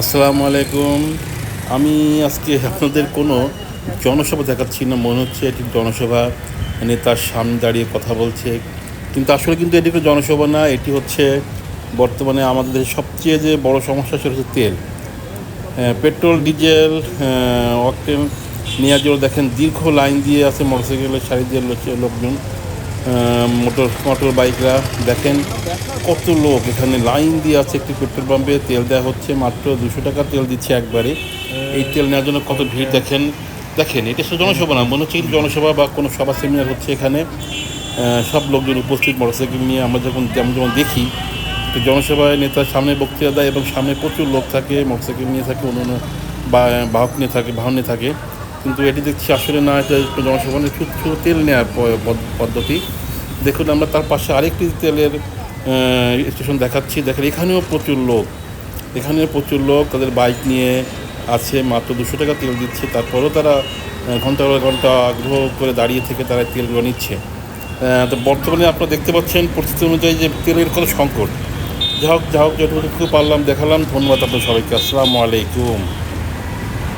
আসসালামু আলাইকুম। আমি আজকে আপনাদের কোনো জনসভা দেখাচ্ছি না। মনে হচ্ছে এটি জনসভা, নেতার সামনে দাঁড়িয়ে কথা বলছে। কিন্তু আসলে এটি কোনো জনসভা না। এটি হচ্ছে বর্তমানে আমাদের দেশের সবচেয়ে যে বড় সমস্যা সেটা হচ্ছে তেল। পেট্রোল, ডিজেল, অকটেন নেওয়ার জন্য দেখেন দীর্ঘ লাইন দিয়ে আছে মোটরসাইকেলের সারি দিয়ে লোকজন। মোটর বাইকরা দেখেন কত লোক এখানে লাইন দিয়ে আছে। একটি পেট্রোল পাম্পে তেল দেওয়া হচ্ছে, মাত্র 200 টাকা তেল দিচ্ছে একবারে। এই তেল নেওয়ার জন্য কত ভিড় দেখেন। এটা শুধু জনসভা না, মনে হচ্ছে কিন্তু জনসভা বা কোনো সভা সেমিনার হচ্ছে এখানে। সব লোকজন উপস্থিত মোটরসাইকেল নিয়ে। আমরা যেমন দেখি তো জনসভায় নেতার সামনে বক্তৃতা দেয় এবং সামনে প্রচুর লোক থাকে, মোটরসাইকেল নিয়ে থাকে, অন্য বাহন নিয়ে থাকে। কিন্তু এটি দেখছি আসলে না, এটা জনসভা নিয়ে শুধু তেল নেওয়ার পদ্ধতি। দেখুন, আমরা তার পাশে আরেকটি তেলের স্টেশন দেখাচ্ছি। দেখেন এখানেও প্রচুর লোক তাদের বাইক নিয়ে আছে, মাত্র 200 টাকা তেল দিচ্ছে। তারপরেও তারা ঘন্টার পর ঘন্টা আগ্রহ করে দাঁড়িয়ে থেকে তারা তেলগুলো নিচ্ছে। তো বর্তমানে আপনারা দেখতে পাচ্ছেন পরিস্থিতি অনুযায়ী যে তেলের কত সংকট। যা হোক যতটুকু পারলাম দেখালাম। ধন্যবাদ আপনাদের সবাইকে। আসসালামু আলাইকুম।